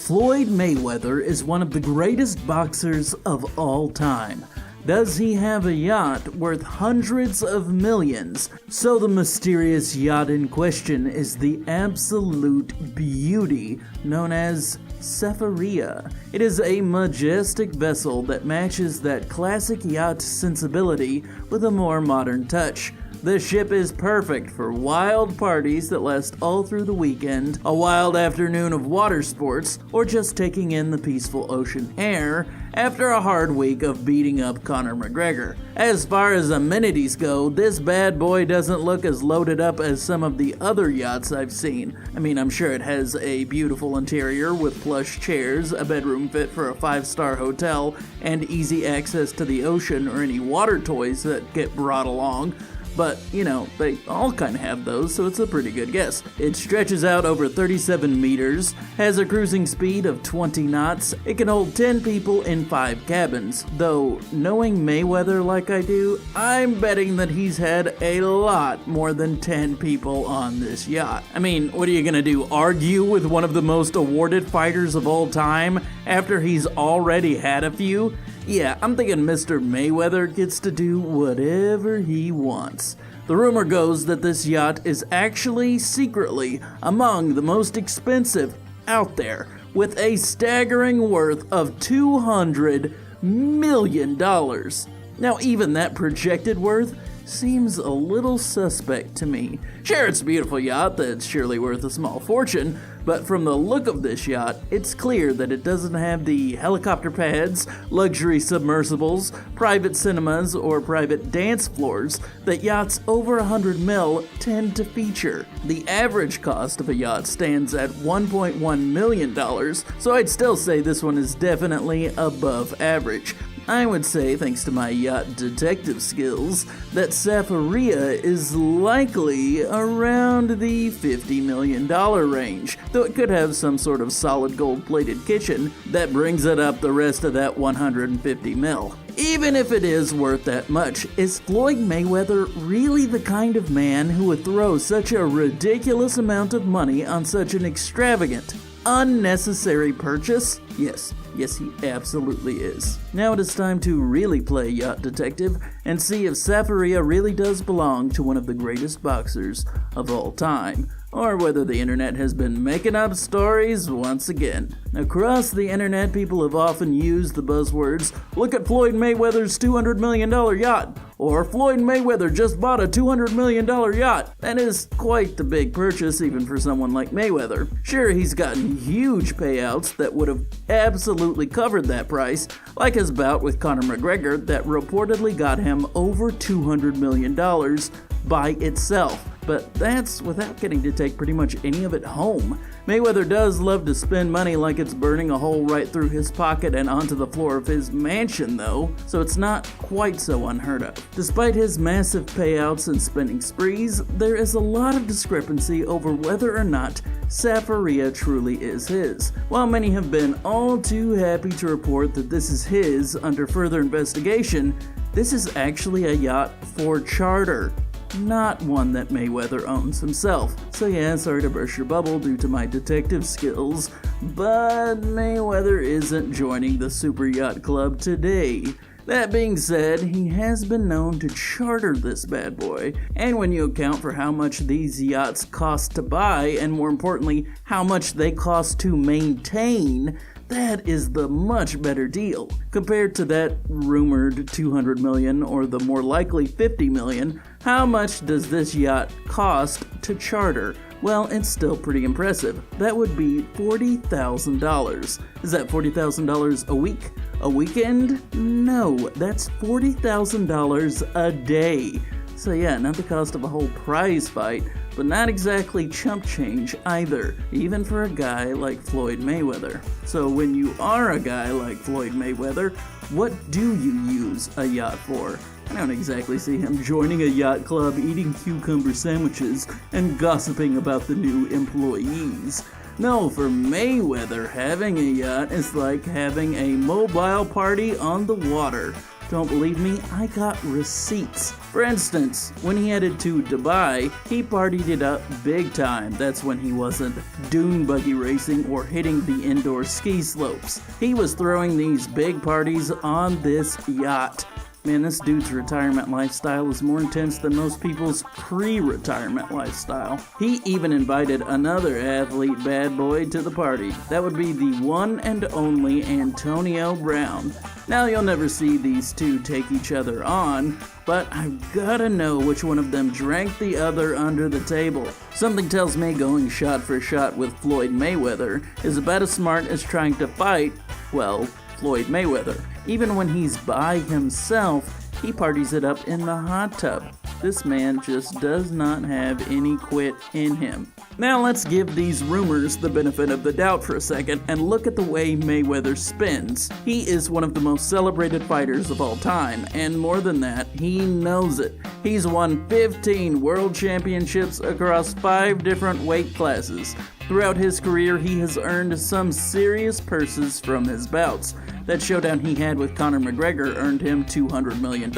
Floyd Mayweather is one of the greatest boxers of all time. Does he have a yacht worth hundreds of millions? So the mysterious yacht in question is the absolute beauty known as Safaria. It is a majestic vessel that matches that classic yacht sensibility with a more modern touch. The ship is perfect for wild parties that last all through the weekend, a wild afternoon of water sports, or just taking in the peaceful ocean air after a hard week of beating up Conor McGregor. As far as amenities go, this bad boy doesn't look as loaded up as some of the other yachts I've seen. I mean, I'm sure it has a beautiful interior with plush chairs, a bedroom fit for a 5-star hotel, and easy access to the ocean or any water toys that get brought along. But, they all kind of have those, so it's a pretty good guess. It stretches out over 37 meters, has a cruising speed of 20 knots. It can hold 10 people in 5 cabins. Though, knowing Mayweather like I do, I'm betting that he's had a lot more than 10 people on this yacht. I mean, what are you gonna do, argue with one of the most awarded fighters of all time after he's already had a few? Yeah, I'm thinking Mr. Mayweather gets to do whatever he wants. The rumor goes that this yacht is actually secretly among the most expensive out there, with a staggering worth of $200 million. Now, even that projected worth seems a little suspect to me. Sure, it's a beautiful yacht that's surely worth a small fortune, but from the look of this yacht, it's clear that it doesn't have the helicopter pads, luxury submersibles, private cinemas, or private dance floors that yachts over 100 mil tend to feature. The average cost of a yacht stands at $1.1 million, so I'd still say this one is definitely above average. I would say, thanks to my yacht detective skills, that Safaria is likely around the $50 million range, though it could have some sort of solid gold-plated kitchen that brings it up the rest of that 150 mil. Even if it is worth that much, is Floyd Mayweather really the kind of man who would throw such a ridiculous amount of money on such an extravagant, unnecessary purchase? Yes, he absolutely is. Now it is time to really play yacht detective and see if Safaria really does belong to one of the greatest boxers of all time, or whether the internet has been making up stories once again. Across the internet, people have often used the buzzwords, "Look at Floyd Mayweather's $200 million yacht," or "Floyd Mayweather just bought a $200 million yacht." That is quite the big purchase even for someone like Mayweather. Sure, he's gotten huge payouts that would have absolutely covered that price, like his bout with Conor McGregor that reportedly got him over $200 million by itself. But that's without getting to take pretty much any of it home. Mayweather does love to spend money like it's burning a hole right through his pocket and onto the floor of his mansion though, so it's not quite so unheard of. Despite his massive payouts and spending sprees, there is a lot of discrepancy over whether or not Safaria truly is his. While many have been all too happy to report that this is his under further investigation, this is actually a yacht for charter, not one that Mayweather owns himself. So yeah, sorry to burst your bubble due to my detective skills, but Mayweather isn't joining the Super Yacht Club today. That being said, he has been known to charter this bad boy, and when you account for how much these yachts cost to buy, and more importantly, how much they cost to maintain, that is the much better deal. Compared to that rumored $200 million or the more likely $50 million, how much does this yacht cost to charter? Well, it's still pretty impressive. That would be $40,000. Is that $40,000 a week? A weekend? No, that's $40,000 a day. So yeah, not the cost of a whole prize fight, but not exactly chump change either, even for a guy like Floyd Mayweather. So when you are a guy like Floyd Mayweather, what do you use a yacht for? I don't exactly see him joining a yacht club, eating cucumber sandwiches, and gossiping about the new employees. No, for Mayweather, having a yacht is like having a mobile party on the water. Don't believe me? I got receipts. For instance, when he headed to Dubai, he partied it up big time. That's when he wasn't dune buggy racing or hitting the indoor ski slopes. He was throwing these big parties on this yacht. Man, this dude's retirement lifestyle is more intense than most people's pre-retirement lifestyle. He even invited another athlete bad boy to the party. That would be the one and only Antonio Brown. Now, you'll never see these two take each other on, but I've gotta know which one of them drank the other under the table. Something tells me going shot for shot with Floyd Mayweather is about as smart as trying to fight, well, Floyd Mayweather. Even when he's by himself, he parties it up in the hot tub. This man just does not have any quit in him. Now let's give these rumors the benefit of the doubt for a second and look at the way Mayweather spins. He is one of the most celebrated fighters of all time, and more than that, he knows it. He's won 15 world championships across 5 different weight classes. Throughout his career, he has earned some serious purses from his bouts. That showdown he had with Conor McGregor earned him $200 million,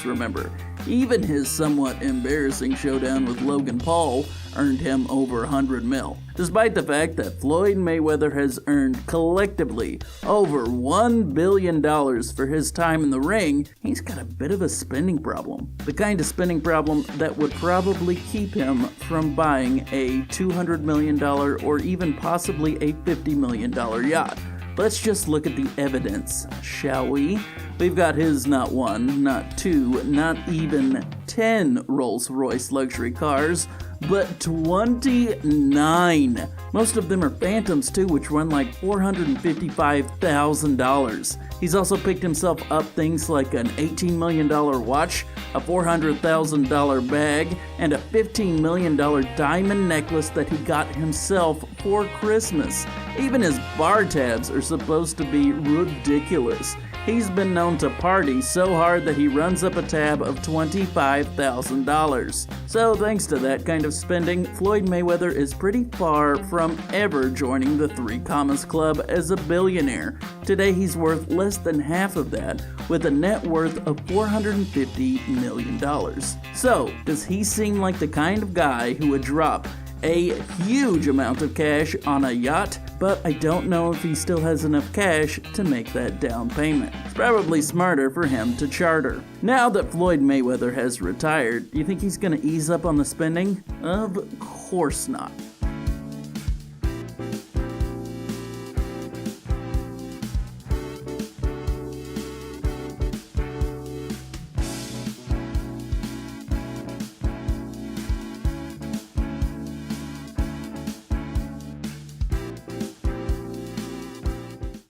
remember. Even his somewhat embarrassing showdown with Logan Paul earned him over $100 million. Despite the fact that Floyd Mayweather has earned collectively over $1 billion for his time in the ring, he's got a bit of a spending problem. The kind of spending problem that would probably keep him from buying a $200 million or even possibly a $50 million yacht. Let's just look at the evidence, shall we? We've got his not 1, not 2, not even 10 Rolls-Royce luxury cars, but 29. Most of them are Phantoms too, which run like $455,000. He's also picked himself up things like an $18 million watch, a $400,000 bag, and a $15 million diamond necklace that he got himself for Christmas. Even his bar tabs are supposed to be ridiculous. He's been known to party so hard that he runs up a tab of $25,000. So thanks to that kind of spending, Floyd Mayweather is pretty far from ever joining the 3 Commas Club as a billionaire. Today he's worth less than half of that, with a net worth of $450 million. So, does he seem like the kind of guy who would drop a huge amount of cash on a yacht? But I don't know if he still has enough cash to make that down payment. It's probably smarter for him to charter. Now that Floyd Mayweather has retired, do you think he's gonna ease up on the spending? Of course not.